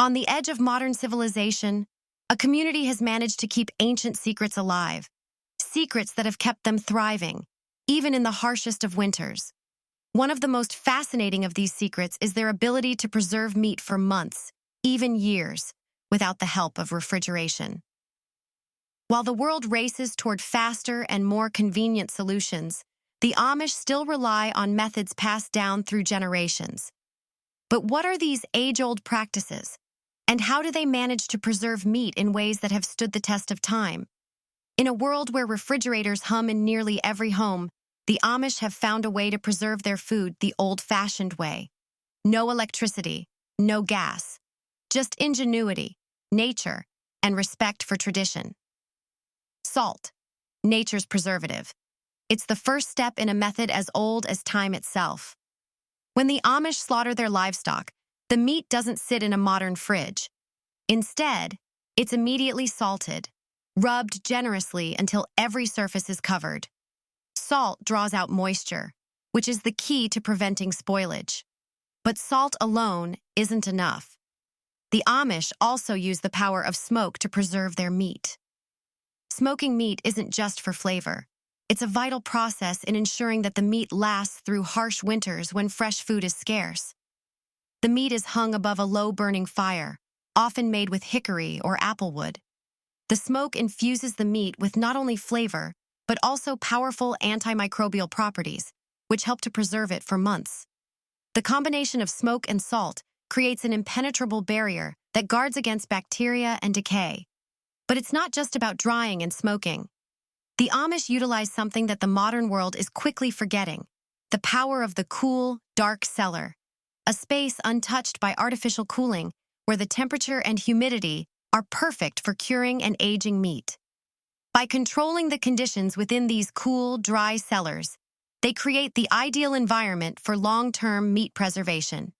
On the edge of modern civilization, a community has managed to keep ancient secrets alive, secrets that have kept them thriving, even in the harshest of winters. One of the most fascinating of these secrets is their ability to preserve meat for months, even years, without the help of refrigeration. While the world races toward faster and more convenient solutions, the Amish still rely on methods passed down through generations. But what are these age-old practices? And how do they manage to preserve meat in ways that have stood the test of time? In a world where refrigerators hum in nearly every home, the Amish have found a way to preserve their food the old-fashioned way. No electricity, no gas, just ingenuity, nature, and respect for tradition. Salt, nature's preservative. It's the first step in a method as old as time itself. When the Amish slaughter their livestock, the meat doesn't sit in a modern fridge. Instead, it's immediately salted, rubbed generously until every surface is covered. Salt draws out moisture, which is the key to preventing spoilage. But salt alone isn't enough. The Amish also use the power of smoke to preserve their meat. Smoking meat isn't just for flavor. It's a vital process in ensuring that the meat lasts through harsh winters when fresh food is scarce. The meat is hung above a low-burning fire, often made with hickory or applewood. The smoke infuses the meat with not only flavor, but also powerful antimicrobial properties, which help to preserve it for months. The combination of smoke and salt creates an impenetrable barrier that guards against bacteria and decay. But it's not just about drying and smoking. The Amish utilize something that the modern world is quickly forgetting: the power of the cool, dark cellar, a space untouched by artificial cooling where the temperature and humidity are perfect for curing and aging meat. By controlling the conditions within these cool, dry cellars, they create the ideal environment for long-term meat preservation.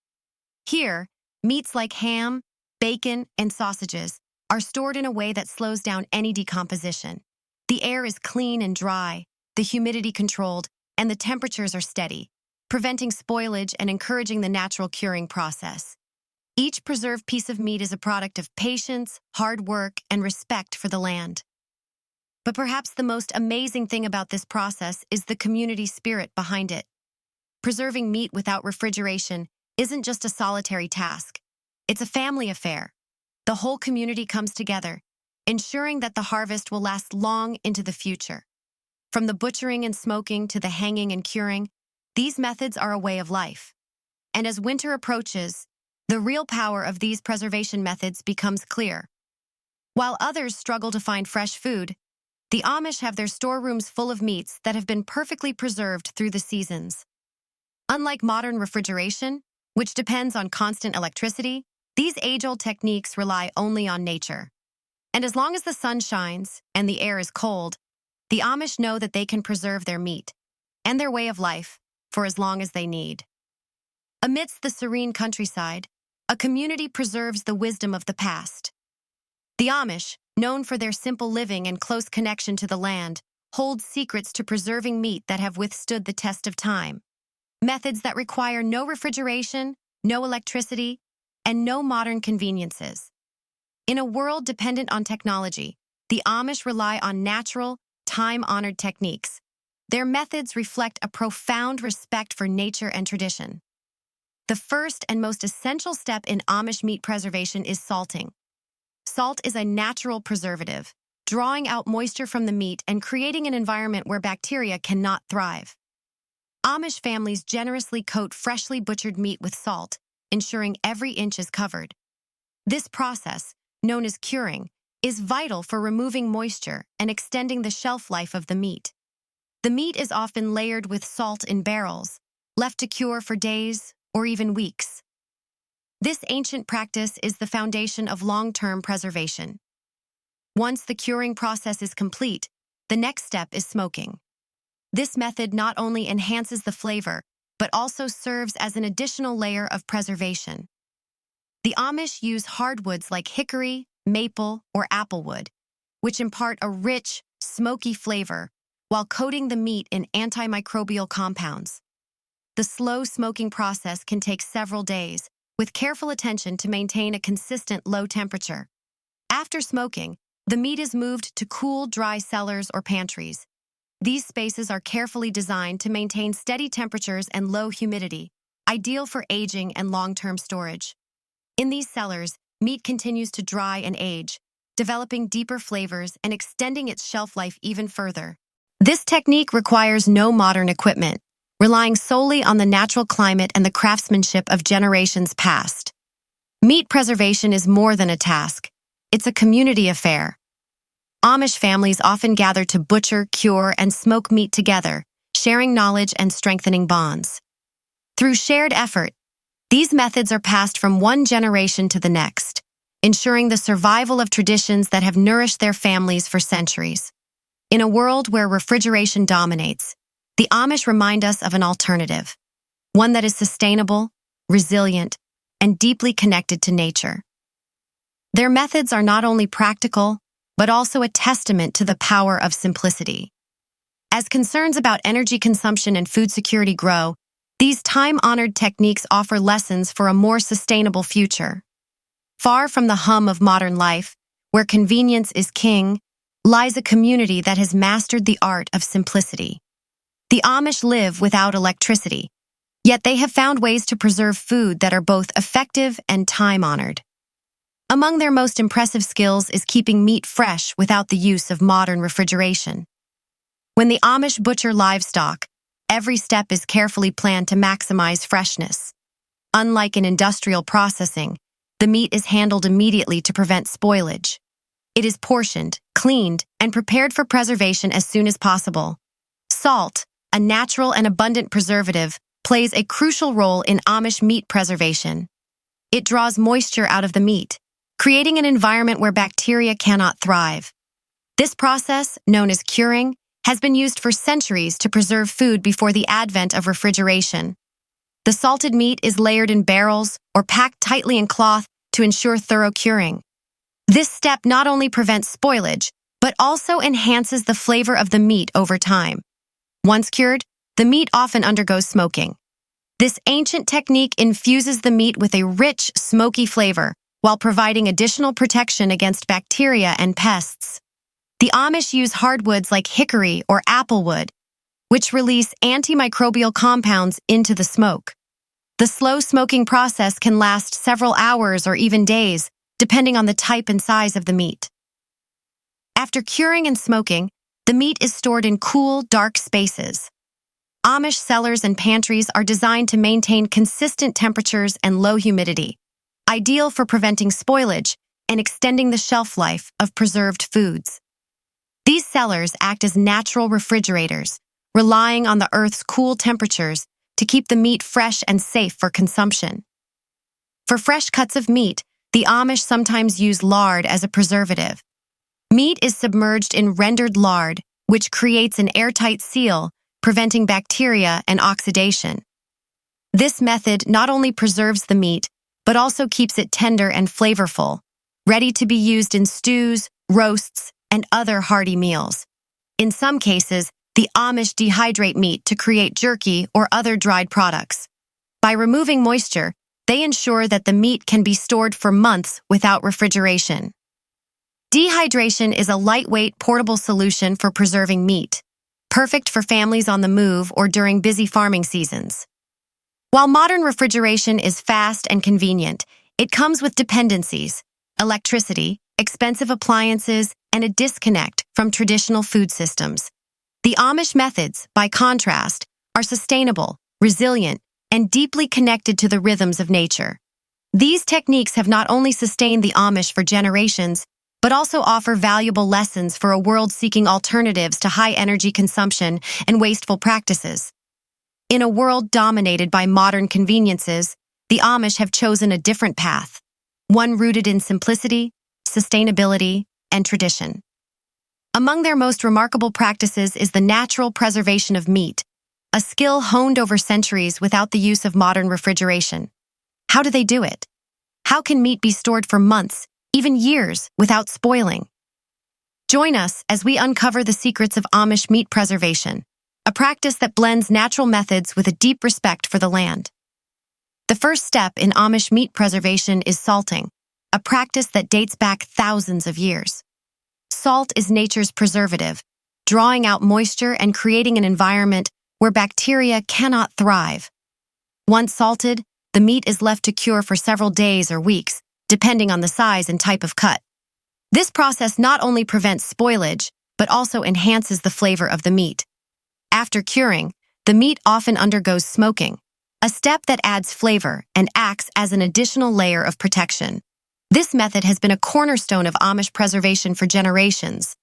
Here, meats like ham, bacon, and sausages are stored in a way that slows down any decomposition. The air is clean and dry, the humidity controlled, and the temperatures are steady, preventing spoilage and encouraging the natural curing process. Each preserved piece of meat is a product of patience, hard work, and respect for the land. But perhaps the most amazing thing about this process is the community spirit behind it. Preserving meat without refrigeration isn't just a solitary task. It's a family affair. The whole community comes together, ensuring that the harvest will last long into the future. From the butchering and smoking to the hanging and curing, these methods are a way of life. And as winter approaches, the real power of these preservation methods becomes clear. While others struggle to find fresh food, the Amish have their storerooms full of meats that have been perfectly preserved through the seasons. Unlike modern refrigeration, which depends on constant electricity, these age-old techniques rely only on nature. And as long as the sun shines and the air is cold, the Amish know that they can preserve their meat and their way of life for as long as they need. Amidst the serene countryside, a community preserves the wisdom of the past. The Amish, known for their simple living and close connection to the land, hold secrets to preserving meat that have withstood the test of time. Methods that require no refrigeration, no electricity, and no modern conveniences. In a world dependent on technology, the Amish rely on natural, time-honored techniques. Their methods reflect a profound respect for nature and tradition. The first and most essential step in Amish meat preservation is salting. Salt is a natural preservative, drawing out moisture from the meat and creating an environment where bacteria cannot thrive. Amish families generously coat freshly butchered meat with salt, ensuring every inch is covered. This process, known as curing, is vital for removing moisture and extending the shelf life of the meat. The meat is often layered with salt in barrels, left to cure for days or even weeks. This ancient practice is the foundation of long-term preservation. Once the curing process is complete, the next step is smoking. This method not only enhances the flavor, but also serves as an additional layer of preservation. The Amish use hardwoods like hickory, maple, or applewood, which impart a rich, smoky flavor while coating the meat in antimicrobial compounds. The slow smoking process can take several days, with careful attention to maintain a consistent low temperature. After smoking, the meat is moved to cool, dry cellars or pantries. These spaces are carefully designed to maintain steady temperatures and low humidity, ideal for aging and long-term storage. In these cellars, meat continues to dry and age, developing deeper flavors and extending its shelf life even further. This technique requires no modern equipment, relying solely on the natural climate and the craftsmanship of generations past. Meat preservation is more than a task. It's a community affair. Amish families often gather to butcher, cure, and smoke meat together, sharing knowledge and strengthening bonds. Through shared effort, these methods are passed from one generation to the next, ensuring the survival of traditions that have nourished their families for centuries. In a world where refrigeration dominates, the Amish remind us of an alternative, one that is sustainable, resilient, and deeply connected to nature. Their methods are not only practical, but also a testament to the power of simplicity. As concerns about energy consumption and food security grow, these time-honored techniques offer lessons for a more sustainable future. Far from the hum of modern life, where convenience is king, lies a community that has mastered the art of simplicity. The Amish live without electricity, yet they have found ways to preserve food that are both effective and time-honored. Among their most impressive skills is keeping meat fresh without the use of modern refrigeration. When the Amish butcher livestock, every step is carefully planned to maximize freshness. Unlike in industrial processing, the meat is handled immediately to prevent spoilage. It is portioned, cleaned, and prepared for preservation as soon as possible. Salt, a natural and abundant preservative, plays a crucial role in Amish meat preservation. It draws moisture out of the meat, creating an environment where bacteria cannot thrive. This process, known as curing, has been used for centuries to preserve food before the advent of refrigeration. The salted meat is layered in barrels or packed tightly in cloth to ensure thorough curing. This step not only prevents spoilage, but also enhances the flavor of the meat over time. Once cured, the meat often undergoes smoking. This ancient technique infuses the meat with a rich, smoky flavor, while providing additional protection against bacteria and pests. The Amish use hardwoods like hickory or applewood, which release antimicrobial compounds into the smoke. The slow smoking process can last several hours or even days, depending on the type and size of the meat. After curing and smoking, the meat is stored in cool, dark spaces. Amish cellars and pantries are designed to maintain consistent temperatures and low humidity, ideal for preventing spoilage and extending the shelf life of preserved foods. These cellars act as natural refrigerators, relying on the Earth's cool temperatures to keep the meat fresh and safe for consumption. For fresh cuts of meat, the Amish sometimes use lard as a preservative. Meat is submerged in rendered lard, which creates an airtight seal, preventing bacteria and oxidation. This method not only preserves the meat, but also keeps it tender and flavorful, ready to be used in stews, roasts, and other hearty meals. In some cases, the Amish dehydrate meat to create jerky or other dried products. By removing moisture, they ensure that the meat can be stored for months without refrigeration. Dehydration is a lightweight, portable solution for preserving meat, perfect for families on the move or during busy farming seasons. While modern refrigeration is fast and convenient, it comes with dependencies: electricity, expensive appliances, and a disconnect from traditional food systems. The Amish methods, by contrast, are sustainable, resilient, and deeply connected to the rhythms of nature. These techniques have not only sustained the Amish for generations, but also offer valuable lessons for a world seeking alternatives to high energy consumption and wasteful practices. In a world dominated by modern conveniences, the Amish have chosen a different path, one rooted in simplicity, sustainability, and tradition. Among their most remarkable practices is the natural preservation of meat, a skill honed over centuries without the use of modern refrigeration. How do they do it? How can meat be stored for months, even years, without spoiling? Join us as we uncover the secrets of Amish meat preservation, a practice that blends natural methods with a deep respect for the land. The first step in Amish meat preservation is salting, a practice that dates back thousands of years. Salt is nature's preservative, drawing out moisture and creating an environment where bacteria cannot thrive. Once salted, the meat is left to cure for several days or weeks, depending on the size and type of cut. This process not only prevents spoilage, but also enhances the flavor of the meat. After curing, the meat often undergoes smoking, a step that adds flavor and acts as an additional layer of protection. This method has been a cornerstone of Amish preservation for generations.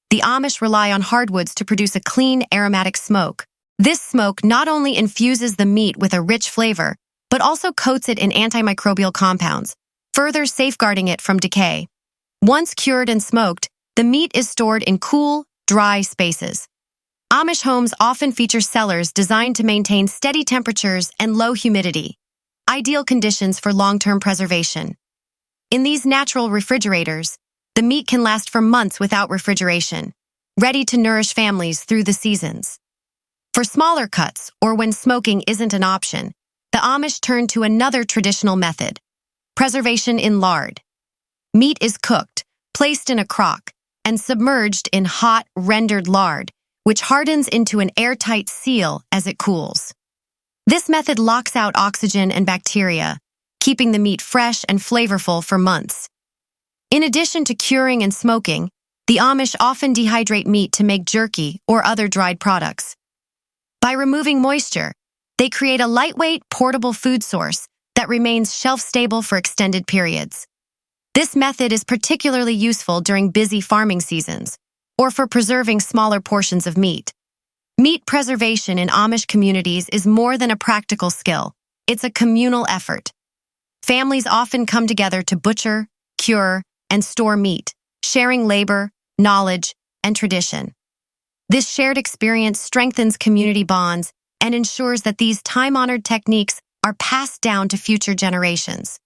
The Amish rely on hardwoods to produce a clean, aromatic smoke. This smoke not only infuses the meat with a rich flavor, but also coats it in antimicrobial compounds, further safeguarding it from decay. Once cured and smoked, the meat is stored in cool, dry spaces. Amish homes often feature cellars designed to maintain steady temperatures and low humidity, ideal conditions for long-term preservation. In these natural refrigerators, the meat can last for months without refrigeration, ready to nourish families through the seasons. For smaller cuts, or when smoking isn't an option, the Amish turn to another traditional method: preservation in lard. Meat is cooked, placed in a crock, and submerged in hot, rendered lard, which hardens into an airtight seal as it cools. This method locks out oxygen and bacteria, keeping the meat fresh and flavorful for months. In addition to curing and smoking, the Amish often dehydrate meat to make jerky or other dried products. By removing moisture, they create a lightweight, portable food source that remains shelf-stable for extended periods. This method is particularly useful during busy farming seasons, or for preserving smaller portions of meat. Meat preservation in Amish communities is more than a practical skill. It's a communal effort. Families often come together to butcher, cure, and store meat, sharing labor, knowledge, and tradition. This shared experience strengthens community bonds and ensures that these time-honored techniques are passed down to future generations.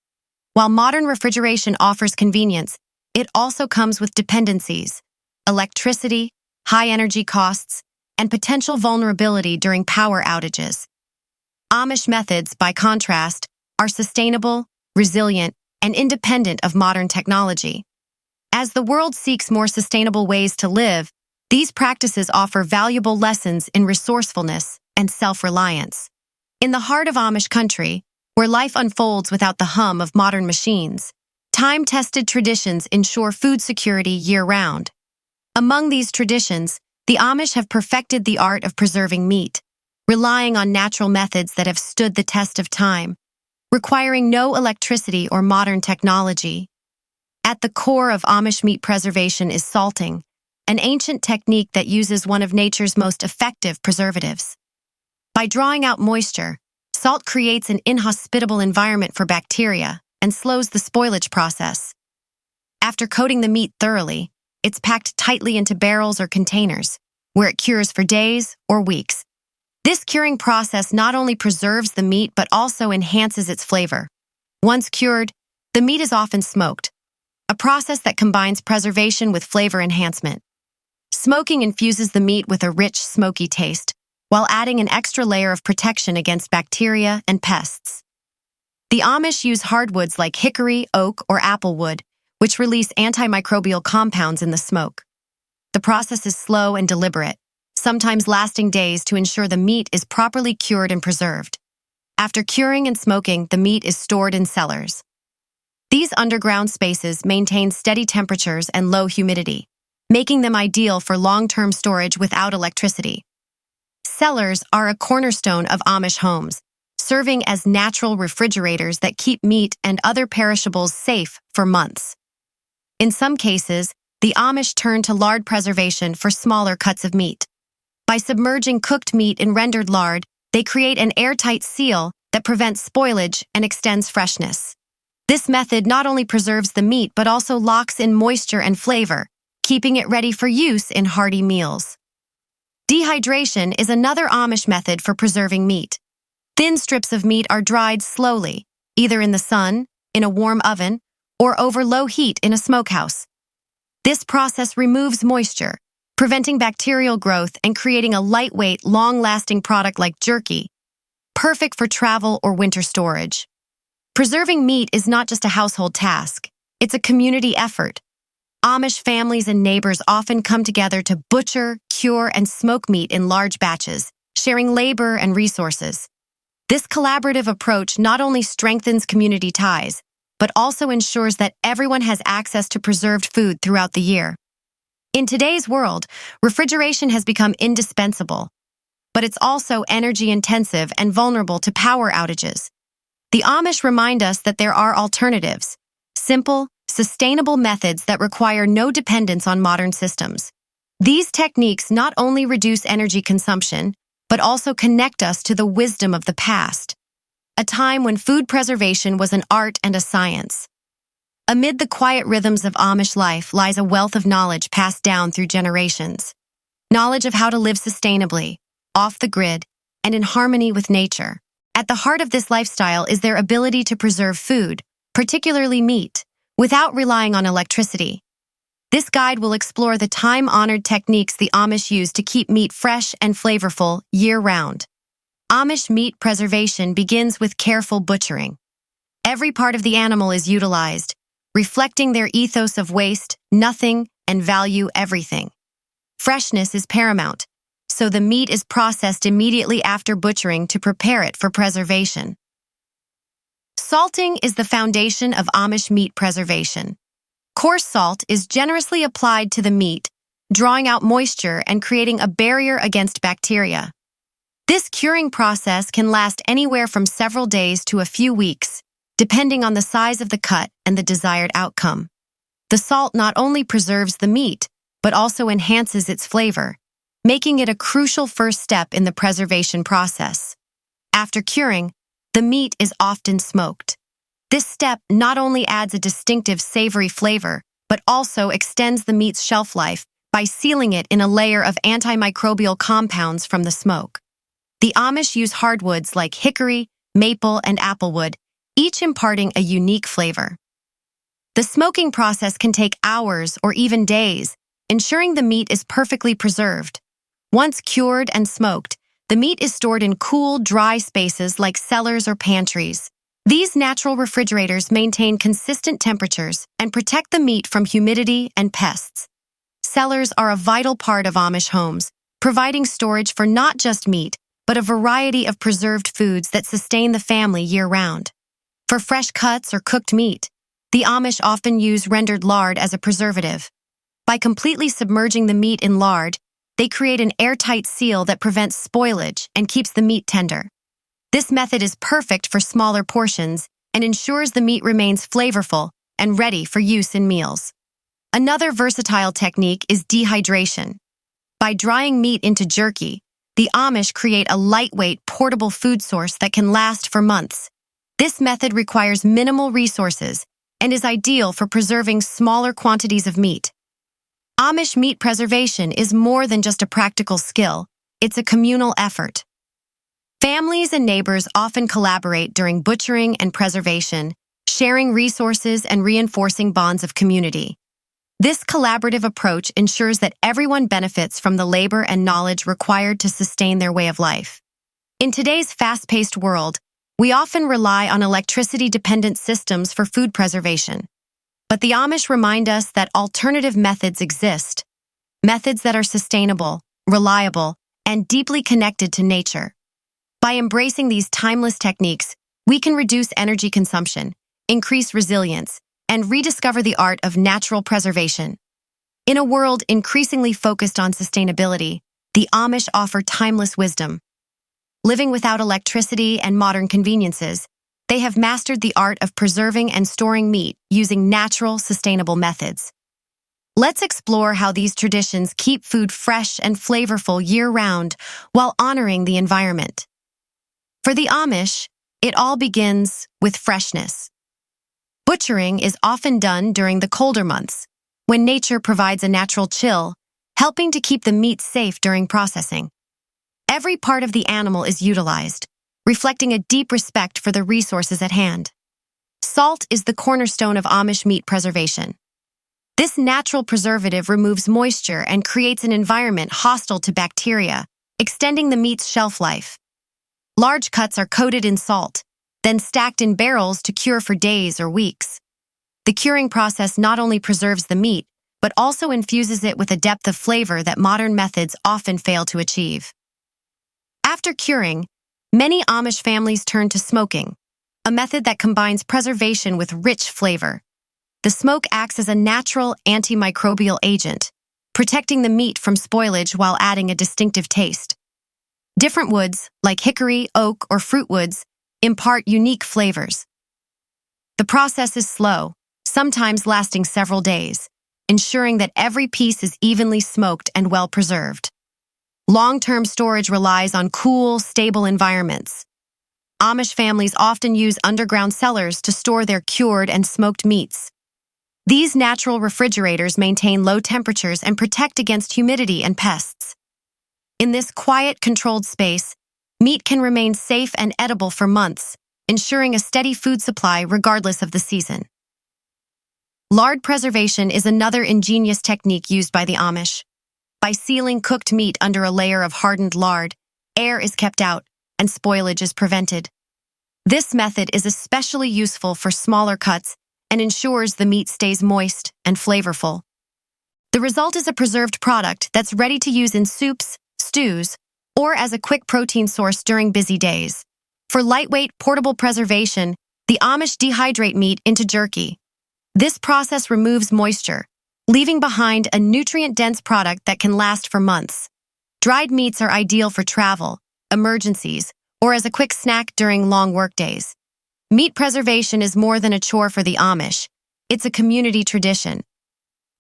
While modern refrigeration offers convenience, it also comes with dependencies: electricity, high energy costs, and potential vulnerability during power outages. Amish methods, by contrast, are sustainable, resilient, and independent of modern technology. As the world seeks more sustainable ways to live, these practices offer valuable lessons in resourcefulness and self-reliance. In the heart of Amish country, where life unfolds without the hum of modern machines, time-tested traditions ensure food security year-round. Among these traditions, the Amish have perfected the art of preserving meat, relying on natural methods that have stood the test of time, requiring no electricity or modern technology. At the core of Amish meat preservation is salting, an ancient technique that uses one of nature's most effective preservatives. By drawing out moisture, salt creates an inhospitable environment for bacteria and slows the spoilage process. After coating the meat thoroughly, it's packed tightly into barrels or containers, where it cures for days or weeks. This curing process not only preserves the meat but also enhances its flavor. Once cured, the meat is often smoked, a process that combines preservation with flavor enhancement. Smoking infuses the meat with a rich, smoky taste, while adding an extra layer of protection against bacteria and pests. The Amish use hardwoods like hickory, oak, or apple wood, which release antimicrobial compounds in the smoke. The process is slow and deliberate, sometimes lasting days to ensure the meat is properly cured and preserved. After curing and smoking, the meat is stored in cellars. These underground spaces maintain steady temperatures and low humidity, making them ideal for long-term storage without electricity. Cellars are a cornerstone of Amish homes, serving as natural refrigerators that keep meat and other perishables safe for months. In some cases, the Amish turn to lard preservation for smaller cuts of meat. By submerging cooked meat in rendered lard, they create an airtight seal that prevents spoilage and extends freshness. This method not only preserves the meat but also locks in moisture and flavor, keeping it ready for use in hearty meals. Dehydration is another Amish method for preserving meat. Thin strips of meat are dried slowly, either in the sun, in a warm oven, or over low heat in a smokehouse. This process removes moisture, preventing bacterial growth and creating a lightweight, long-lasting product like jerky, perfect for travel or winter storage. Preserving meat is not just a household task, it's a community effort. Amish families and neighbors often come together to butcher, cure, and smoke meat in large batches, sharing labor and resources. This collaborative approach not only strengthens community ties, but also ensures that everyone has access to preserved food throughout the year. In today's world, refrigeration has become indispensable, but it's also energy-intensive and vulnerable to power outages. The Amish remind us that there are alternatives, simple, sustainable methods that require no dependence on modern systems. These techniques not only reduce energy consumption, but also connect us to the wisdom of the past, a time when food preservation was an art and a science. Amid the quiet rhythms of Amish life lies a wealth of knowledge passed down through generations. Knowledge of how to live sustainably, off the grid, and in harmony with nature. At the heart of this lifestyle is their ability to preserve food, particularly meat, without relying on electricity. This guide will explore the time-honored techniques the Amish use to keep meat fresh and flavorful year-round. Amish meat preservation begins with careful butchering. Every part of the animal is utilized, reflecting their ethos of waste, nothing, and value everything. Freshness is paramount, so the meat is processed immediately after butchering to prepare it for preservation. Salting is the foundation of Amish meat preservation. Coarse salt is generously applied to the meat, drawing out moisture and creating a barrier against bacteria. This curing process can last anywhere from several days to a few weeks, depending on the size of the cut and the desired outcome. The salt not only preserves the meat, but also enhances its flavor, making it a crucial first step in the preservation process. After curing, the meat is often smoked. This step not only adds a distinctive savory flavor, but also extends the meat's shelf life by sealing it in a layer of antimicrobial compounds from the smoke. The Amish use hardwoods like hickory, maple, and applewood, each imparting a unique flavor. The smoking process can take hours or even days, ensuring the meat is perfectly preserved. Once cured and smoked, the meat is stored in cool, dry spaces like cellars or pantries. These natural refrigerators maintain consistent temperatures and protect the meat from humidity and pests. Cellars are a vital part of Amish homes, providing storage for not just meat, but a variety of preserved foods that sustain the family year-round. For fresh cuts or cooked meat, the Amish often use rendered lard as a preservative. By completely submerging the meat in lard, they create an airtight seal that prevents spoilage and keeps the meat tender. This method is perfect for smaller portions and ensures the meat remains flavorful and ready for use in meals. Another versatile technique is dehydration. By drying meat into jerky, the Amish create a lightweight, portable food source that can last for months. This method requires minimal resources and is ideal for preserving smaller quantities of meat. Amish meat preservation is more than just a practical skill, it's a communal effort. Families and neighbors often collaborate during butchering and preservation, sharing resources and reinforcing bonds of community. This collaborative approach ensures that everyone benefits from the labor and knowledge required to sustain their way of life. In today's fast-paced world, we often rely on electricity-dependent systems for food preservation. But the Amish remind us that alternative methods exist, methods that are sustainable, reliable, and deeply connected to nature. By embracing these timeless techniques, we can reduce energy consumption, increase resilience, and rediscover the art of natural preservation. In a world increasingly focused on sustainability, the Amish offer timeless wisdom. Living without electricity and modern conveniences, they have mastered the art of preserving and storing meat using natural, sustainable methods. Let's explore how these traditions keep food fresh and flavorful year-round while honoring the environment. For the Amish, it all begins with freshness. Butchering is often done during the colder months, when nature provides a natural chill, helping to keep the meat safe during processing. Every part of the animal is utilized, reflecting a deep respect for the resources at hand. Salt is the cornerstone of Amish meat preservation. This natural preservative removes moisture and creates an environment hostile to bacteria, extending the meat's shelf life. Large cuts are coated in salt, then stacked in barrels to cure for days or weeks. The curing process not only preserves the meat, but also infuses it with a depth of flavor that modern methods often fail to achieve. After curing, many Amish families turn to smoking, a method that combines preservation with rich flavor. The smoke acts as a natural antimicrobial agent, protecting the meat from spoilage while adding a distinctive taste. Different woods, like hickory, oak, or fruit woods, impart unique flavors. The process is slow, sometimes lasting several days, ensuring that every piece is evenly smoked and well preserved. Long-term storage relies on cool, stable environments. Amish families often use underground cellars to store their cured and smoked meats. These natural refrigerators maintain low temperatures and protect against humidity and pests. In this quiet, controlled space, meat can remain safe and edible for months, ensuring a steady food supply regardless of the season. Lard preservation is another ingenious technique used by the Amish. By sealing cooked meat under a layer of hardened lard, air is kept out and spoilage is prevented. This method is especially useful for smaller cuts and ensures the meat stays moist and flavorful. The result is a preserved product that's ready to use in soups, stews, or as a quick protein source during busy days. For lightweight, portable preservation, the Amish dehydrate meat into jerky. This process removes moisture, leaving behind a nutrient-dense product that can last for months. Dried meats are ideal for travel, emergencies, or as a quick snack during long workdays. Meat preservation is more than a chore for the Amish. It's a community tradition.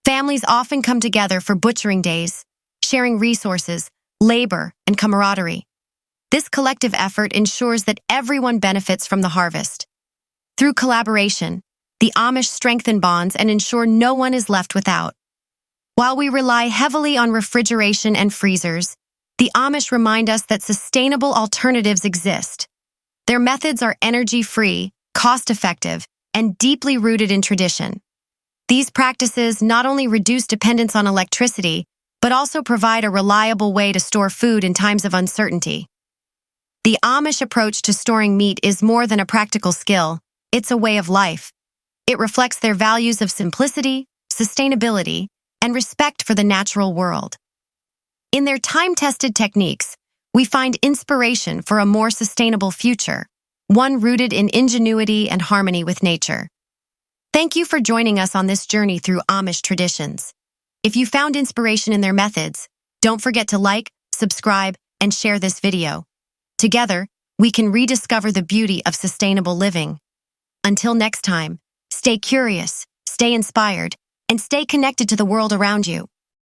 Families often come together for butchering days, sharing resources, labor, and camaraderie. This collective effort ensures that everyone benefits from the harvest. Through collaboration, the Amish strengthen bonds and ensure no one is left without. While we rely heavily on refrigeration and freezers, the Amish remind us that sustainable alternatives exist. Their methods are energy-free, cost-effective, and deeply rooted in tradition. These practices not only reduce dependence on electricity, but also provide a reliable way to store food in times of uncertainty. The Amish approach to storing meat is more than a practical skill, it's a way of life. It reflects their values of simplicity, sustainability, and respect for the natural world. In their time-tested techniques, we find inspiration for a more sustainable future, one rooted in ingenuity and harmony with nature. Thank you for joining us on this journey through Amish traditions. If you found inspiration in their methods, don't forget to like, subscribe, and share this video. Together, we can rediscover the beauty of sustainable living. Until next time, stay curious, stay inspired, and stay connected to the world around you.